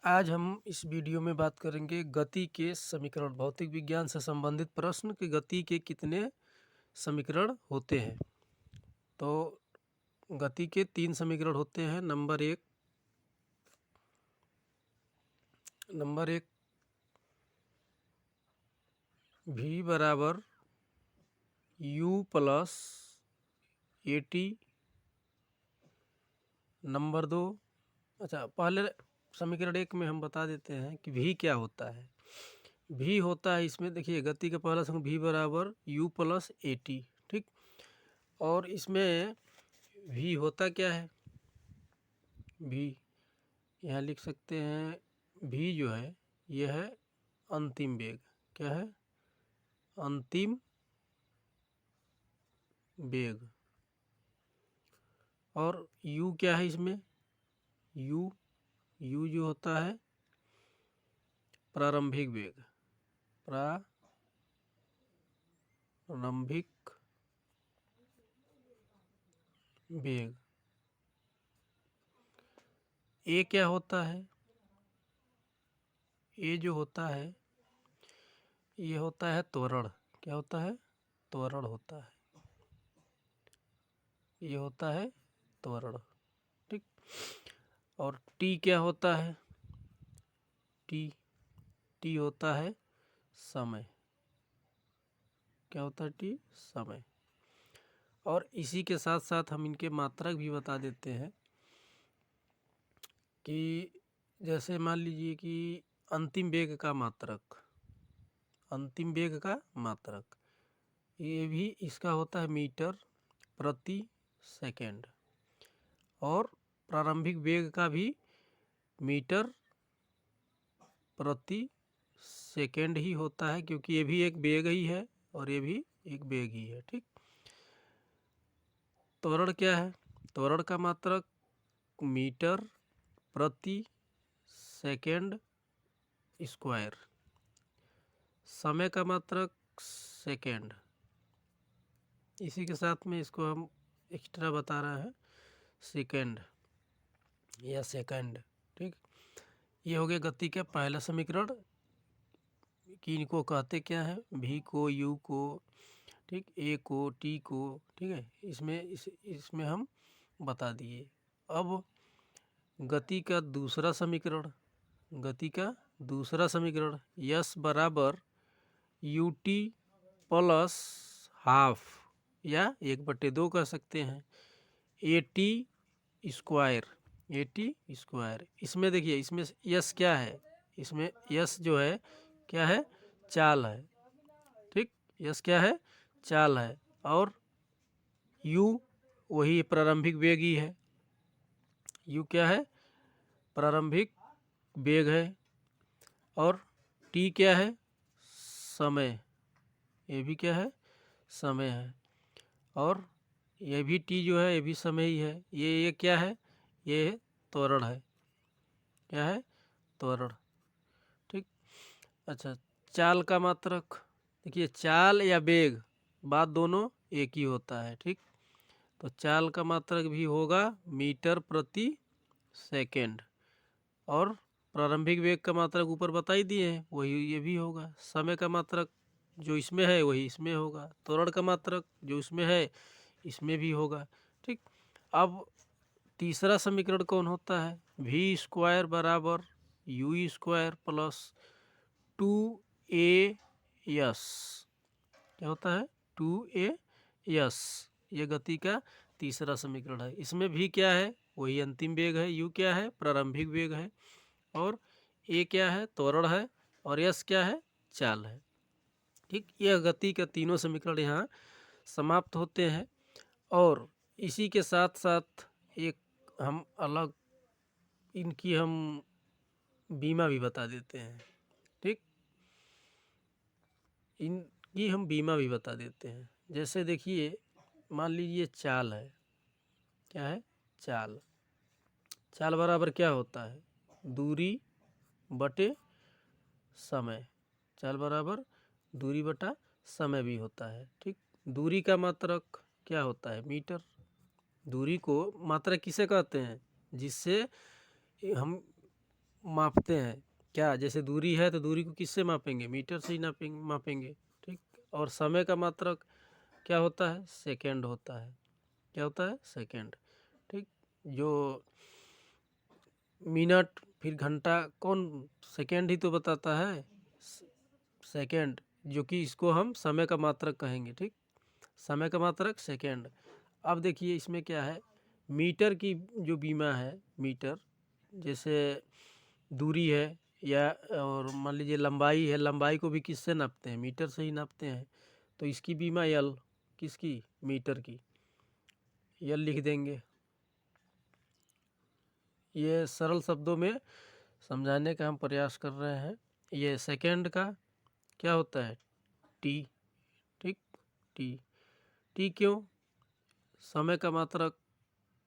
आज हम इस वीडियो में बात करेंगे गति के समीकरण। भौतिक विज्ञान से संबंधित प्रश्न कि गति के कितने समीकरण होते हैं। तो गति के 3 समीकरण होते हैं। नंबर एक v बराबर u plus A T. Number 2, अच्छा पहले समीकरण 1 में हम बता देते हैं कि v क्या होता है। v होता है, इसमें देखिए गति का पहला समीकरण v बराबर u प्लस ए टी, ठीक। और इसमें v होता क्या है, v यहाँ लिख सकते हैं, v जो है यह है अंतिम वेग। क्या है? अंतिम वेग। और u क्या है इसमें? u जो होता है प्रारंभिक वेग। प्रारंभिक वेग। a क्या होता है? a जो होता है ये होता है त्वरण। क्या होता है? त्वरण होता है। ये होता है त्वरण, ठीक। और t क्या होता है? t होता है समय। क्या होता है? t समय। और इसी के साथ साथ हम इनके मात्रक भी बता देते हैं कि जैसे मान लीजिए कि अंतिम वेग का मात्रक, अंतिम वेग का मात्रक ये भी इसका होता है मीटर प्रति सेकंड। और प्रारंभिक वेग का भी मीटर प्रति सेकंड ही होता है, क्योंकि ये भी एक वेग ही है और ये भी एक वेग ही है, ठीक। त्वरण क्या है? त्वरण का मात्रक मीटर प्रति सेकंड स्क्वायर। समय का मात्रक सेकंड। इसी के साथ में इसको हम एक्स्ट्रा बता रहे हैं, सेकंड या सेकंड, ठीक। ये हो गया गति का पहला समीकरण कि इनको कहते क्या है, v को, u को, ठीक, a को, t को, ठीक है। इसमें हम बता दिए। अब गति का दूसरा समीकरण, गति का दूसरा समीकरण यस बराबर यू टी प्लस हाफ या 1/2 कह सकते हैं A T square. A T square. इसमें देखिए, इसमें यस क्या है? इसमें यस जो है क्या है? चाल है, ठीक। यस क्या है? चाल है। और यू वही प्रारंभिक वेग ही है। यू क्या है? प्रारंभिक वेग है। और टी क्या है? समय। ये भी क्या है? समय है। और ये भी टी जो है ये भी समय ही है। ये क्या है? ये त्वरण है। क्या है? त्वरण, ठीक। अच्छा, चाल का मात्रक देखिए, चाल या वेग बात दोनों एक ही होता है, ठीक। तो चाल का मात्रक भी होगा मीटर प्रति सेकंड। और प्रारंभिक वेग का मात्रक ऊपर बता ही दिए हैं, वही ये भी होगा। समय का मात्रक जो इसमें है वही इसमें होगा। त्वरण का मात्रक जो इसमें है इसमें भी होगा, ठीक। अब तीसरा समीकरण कौन होता है? v स्क्वायर बराबर you square plus 2a yes. क्या होता है? 2a yes. ये गति का तीसरा समीकरण है। इसमें भी क्या है? वही अंतिम वेग है। u क्या है? प्रारंभिक वेग है। और a क्या है? त्वरण है। और s क्या है? चाल है, ठीक। यह गति का तीनों समीकरण यहाँ समाप्त होते हैं। और इसी के साथ साथ एक हम अलग इनकी हम बीमा भी बता देते हैं, ठीक। इनकी हम बीमा भी बता देते हैं। जैसे देखिए, मान लीजिए चाल है। क्या है? चाल। चाल बराबर क्या होता है? दूरी बटे समय। चाल बराबर दूरी बटा समय भी होता है, ठीक। दूरी का मात्रक क्या होता है? मीटर। दूरी को मात्रक किसे कहते हैं? जिससे हम मापते हैं क्या, जैसे दूरी है तो दूरी को किससे मापेंगे, मीटर से ही मापेंगे। ठीक, और समय का मात्रक क्या होता है, सेकंड होता है। क्या होता है, सेकंड। ठीक, जो मिनट फिर घंटा कौन, सेकंड ही तो बताता है, सेकंड, जो कि इसको हम समय का मात्रक कहेंगे। ठीक, समय का मात्रक सेकंड। अब देखिए इसमें क्या है, मीटर की जो बीमा है, मीटर जैसे दूरी है या और मान लीजिए लंबाई है, लंबाई को भी किससे नापते हैं, मीटर से ही नापते हैं। तो इसकी बीमा यल, किसकी, मीटर की, यल लिख देंगे। ये सरल शब्दों में समझाने का हम प्रयास कर रहे हैं। ये सेकंड का क्या होता है, टी। ठीक, टी, टी क्यों, समय का मात्रक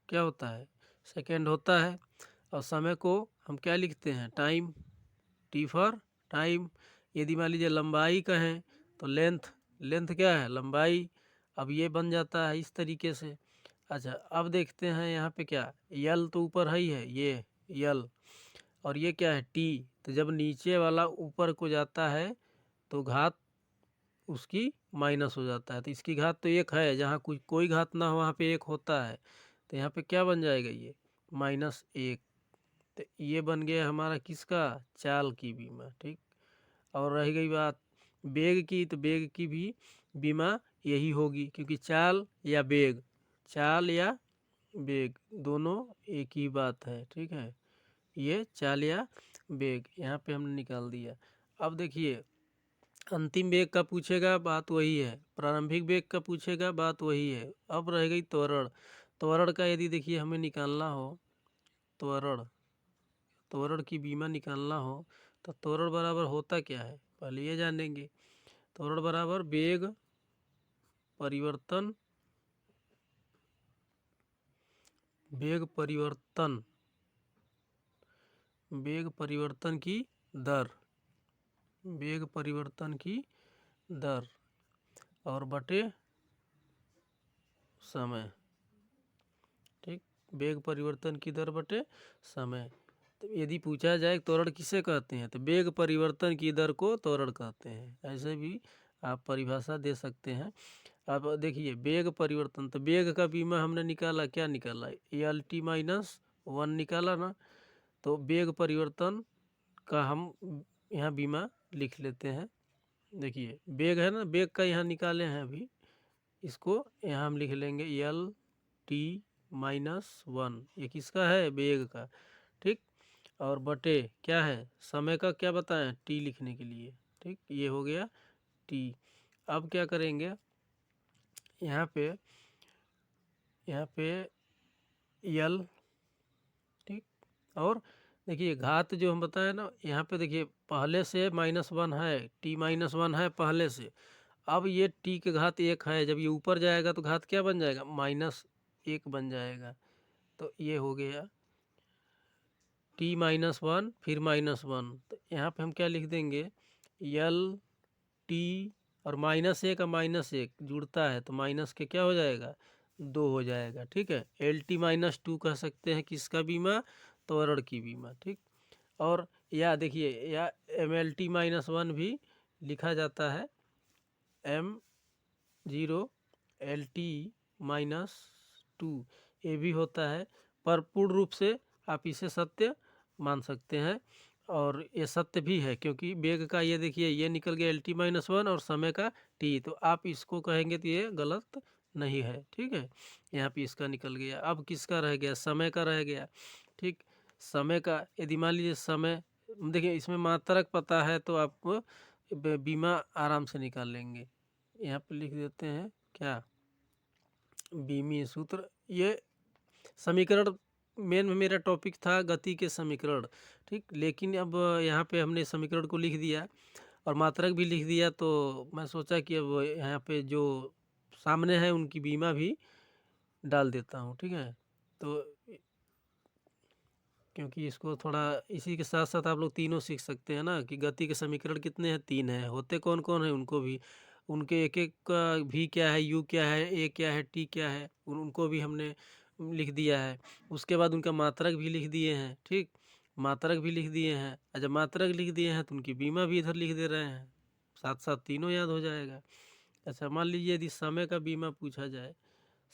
क्या होता है, सेकंड होता है। और समय को हम क्या लिखते हैं, टाइम, टी फॉर टाइम। यदि मान लीजिए लंबाई कहें तो लेंथ, लेंथ क्या है, लंबाई। अब ये बन जाता है इस तरीके से। अच्छा, अब देखते हैं यहाँ पे क्या, यल तो ऊपर है ही है, ये यल, और ये क्या है, टी। तो जब नीचे वाला ऊपर को जाता है तो घात उसकी माइनस हो जाता है। तो इसकी घात तो एक है, जहाँ कोई घात ना हो वहाँ पे एक होता है। तो यहाँ पे क्या बन जाएगा, ये -1। तो ये बन गया हमारा किसका, चाल की बीमा। ठीक, और रह गई बात बेग की, तो बेग की भी बीमा यही होगी, क्योंकि चाल या बेग, चाल या बेग दोनों एक ही बात है। ठीक है, ये चाल या बेग यहाँ पे हमने निकाल दिया। अब देखिए अंतिम वेग का पूछेगा, बात वही है, प्रारंभिक वेग का पूछेगा, बात वही है। अब रह गई त्वरण। त्वरण का यदि देखिए हमें निकालना हो, त्वरण, त्वरण की बीमा निकालना हो तो त्वरण बराबर होता क्या है, पहले ये जानेंगे। त्वरण बराबर वेग परिवर्तन, वेग परिवर्तन, वेग परिवर्तन की दर, वेग परिवर्तन की दर और बटे समय। ठीक, वेग परिवर्तन की दर बटे समय। तो यदि पूछा जाए त्वरण किसे कहते हैं, तो वेग परिवर्तन की दर को त्वरण कहते हैं। ऐसे भी आप परिभाषा दे सकते हैं। अब देखिए वेग परिवर्तन, तो वेग का बीमा हमने निकाला, क्या निकाला, LT-1 निकाला ना। तो वेग परिवर्तन का हम यहाँ बीमा लिख लेते हैं। देखिए वेग है ना, वेग का यहाँ निकाले हैं अभी, इसको यहाँ हम लिख लेंगे LT-1, ये किसका है, वेग का। ठीक, और बटे क्या है, समय का क्या बताएं, टी लिखने के लिए। ठीक, ये हो गया टी। अब क्या करेंगे, यहाँ पे यल। ठीक, और देखिए घात जो हम बताए ना, यहाँ पे देखिए पहले से -1 है, T-1 है पहले से। अब ये टी के घात 1 है, जब ये ऊपर जाएगा तो घात क्या बन जाएगा, -1 बन जाएगा। तो ये हो गया T-1 फिर -1। तो यहाँ पे हम क्या लिख देंगे, LT, और -1 और -1 जुड़ता है तो माइनस के क्या हो जाएगा, 2 हो जाएगा। ठीक है, LT-2 कह सकते हैं किसका बीमा, त्वरण की बीमा। ठीक, और या देखिए या MLT-1 भी लिखा जाता है, M0 LT-2 ये भी होता है। पर पूर्ण रूप से आप इसे सत्य मान सकते हैं, और ये सत्य भी है, क्योंकि वेग का ये देखिए ये निकल गया LT-1 और समय का T, तो आप इसको कहेंगे तो ये गलत नहीं है। ठीक है, यहाँ पे इसका निकल गया। अब किसका रह गया, समय का रह गया। ठीक, समय का यदि मान लीजिए समय, देखिए इसमें मात्रक पता है तो आपको बीमा आराम से निकाल लेंगे। यहाँ पे लिख देते हैं क्या, बीमीय सूत्र। ये समीकरण मेन में मेरा टॉपिक था गति के समीकरण। ठीक, लेकिन अब यहाँ पे हमने समीकरण को लिख दिया और मात्रक भी लिख दिया, तो मैं सोचा कि अब यहाँ पे जो सामने है उनकी बीमा भी डाल देता हूँ। ठीक है, तो क्योंकि इसको थोड़ा इसी के साथ साथ आप लोग तीनों सीख सकते हैं ना, कि गति के समीकरण कितने हैं, 3 हैं, होते कौन कौन है उनको भी, उनके एक एक का भी क्या है, यू क्या है, ए क्या है, टी क्या है, उनको भी हमने लिख दिया है। उसके बाद उनका मात्रक भी लिख दिए हैं। ठीक, मात्रक भी लिख दिए हैं। और जब मात्रक लिख दिए हैं तो उनकी बीमा भी इधर लिख दे रहे हैं, साथ साथ तीनों याद हो जाएगा। अच्छा, मान लीजिए यदि समय का बीमा पूछा जाए,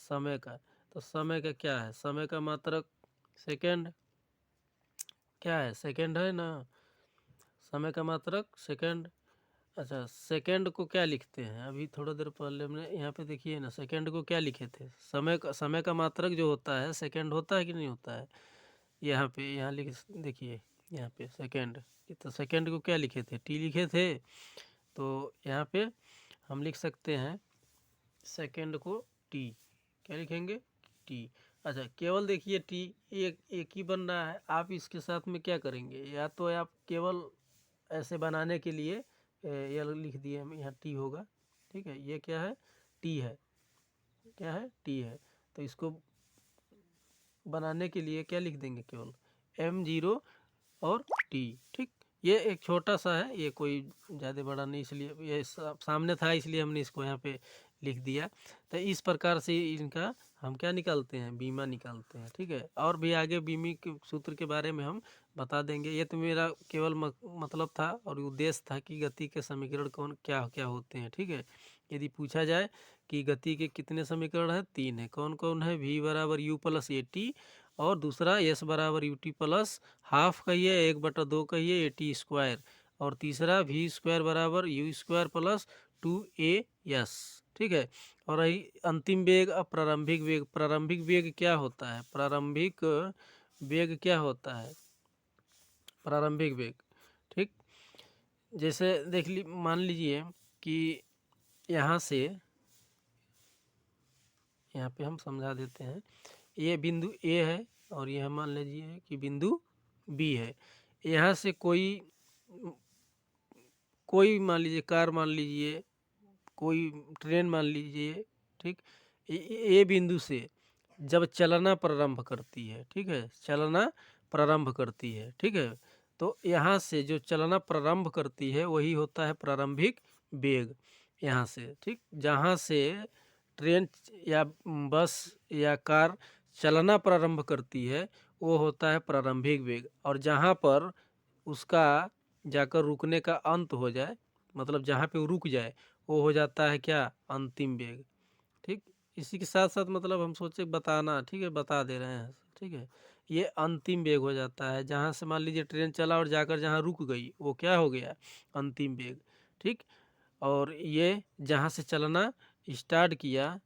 समय का, तो समय का क्या है, समय का मात्रक सेकेंड, क्या है, सेकेंड है ना, समय का मात्रक सेकेंड। अच्छा, सेकेंड को क्या लिखते हैं, अभी थोड़ा देर पहले हमने यहाँ पे देखिए ना, सेकेंड को क्या लिखे थे, समय का मात्रक जो होता है सेकेंड होता है कि नहीं होता है, यहाँ पे यहाँ लिख देखिए, यहाँ पे सेकेंड, तो सेकेंड को क्या लिखे थे, टी लिखे थे। तो यहाँ पे हम लिख सकते हैं सेकेंड को टी, क्या लिखेंगे, टी। अच्छा, केवल देखिए टी एक ही बन रहा है, आप इसके साथ में क्या करेंगे, या तो आप केवल ऐसे बनाने के लिए ये लिख दिए हम, यहाँ टी होगा, ठीक है, ये क्या है, टी है, क्या है, टी है। तो इसको बनाने के लिए क्या लिख देंगे, केवल M0 और टी, ठीक। ये एक छोटा सा है, ये कोई ज़्यादा बड़ा नहीं, इसलिए ये सामने था इसलिए हमने इसको यहाँ पे लिख दिया। तो इस प्रकार से इनका हम क्या निकालते हैं, बीमा निकालते हैं, ठीक है। और भी आगे बीमे के सूत्र के बारे में हम बता देंगे। ये तो मेरा केवल मतलब था और उद्देश्य था कि गति के समीकरण कौन क्या क्या होते हैं, ठीक है। यदि पूछा जाए कि गति के कितने समीकरण हैं, 3 है, कौन कौन है, v बराबर u प्लस ए टी, और दूसरा s बराबर यू टी प्लस हाफ कहिए 1/2 कहिए AT², और तीसरा v स्क्वायर बराबर u स्क्वायर प्लस 2AS, ठीक है। और रही अंतिम वेग, अब प्रारंभिक वेग, प्रारंभिक वेग क्या होता है, प्रारंभिक वेग क्या होता है, प्रारंभिक वेग, ठीक। जैसे मान लीजिए कि यहाँ से, यहाँ पे हम समझा देते हैं, ये बिंदु A है और यह मान लीजिए कि बिंदु B है। यहाँ से कोई मान लीजिए कार, मान लीजिए कोई ट्रेन मान लीजिए, ठीक, ए बिंदु से जब चलना प्रारंभ करती है, ठीक है, चलना प्रारंभ करती है, ठीक है, तो यहाँ से जो चलना प्रारंभ करती है वही होता है प्रारंभिक वेग, यहाँ से, ठीक। जहाँ से ट्रेन या बस या कार चलना प्रारंभ करती है वो होता है प्रारंभिक वेग, और जहाँ पर उसका जाकर रुकने का अंत हो जाए, मतलब जहाँ पे वो रुक जाए, वो हो जाता है क्या, अंतिम वेग, ठीक। इसी के साथ साथ मतलब हम सोचे बताना, ठीक है, बता दे रहे हैं, ठीक है। ये अंतिम वेग हो जाता है, जहाँ से मान लीजिए ट्रेन चला और जाकर जहाँ रुक गई वो क्या हो गया, अंतिम वेग, ठीक। और ये जहाँ से चलना स्टार्ट किया,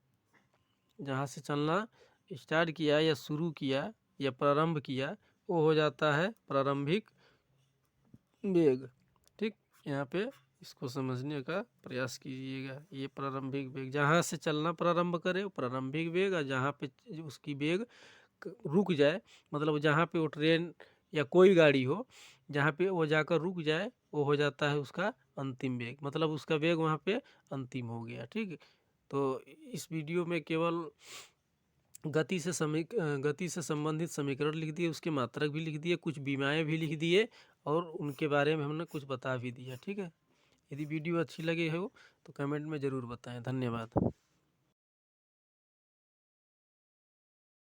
जहाँ से चलना स्टार्ट किया या शुरू किया या प्रारंभ किया, वो हो जाता है प्रारंभिक वेग, ठीक। यहाँ पे इसको समझने का प्रयास कीजिएगा। ये प्रारंभिक वेग, जहाँ से चलना प्रारंभ करे वो प्रारंभिक वेग, और जहाँ पे उसकी वेग रुक जाए, मतलब जहाँ पे वो ट्रेन या कोई गाड़ी हो जहाँ पे वो जाकर रुक जाए वो हो जाता है उसका अंतिम वेग, मतलब उसका वेग वहाँ पे अंतिम हो गया, ठीक। तो इस वीडियो में केवल गति से संबंधित समीकरण लिख दिए, उसके मात्रक भी लिख दिए, कुछ बीमाएँ भी लिख दिए, और उनके बारे में हमने कुछ बता भी दिया, ठीक है। यदि वीडियो अच्छी लगी हो तो कमेंट में ज़रूर बताएं। धन्यवाद।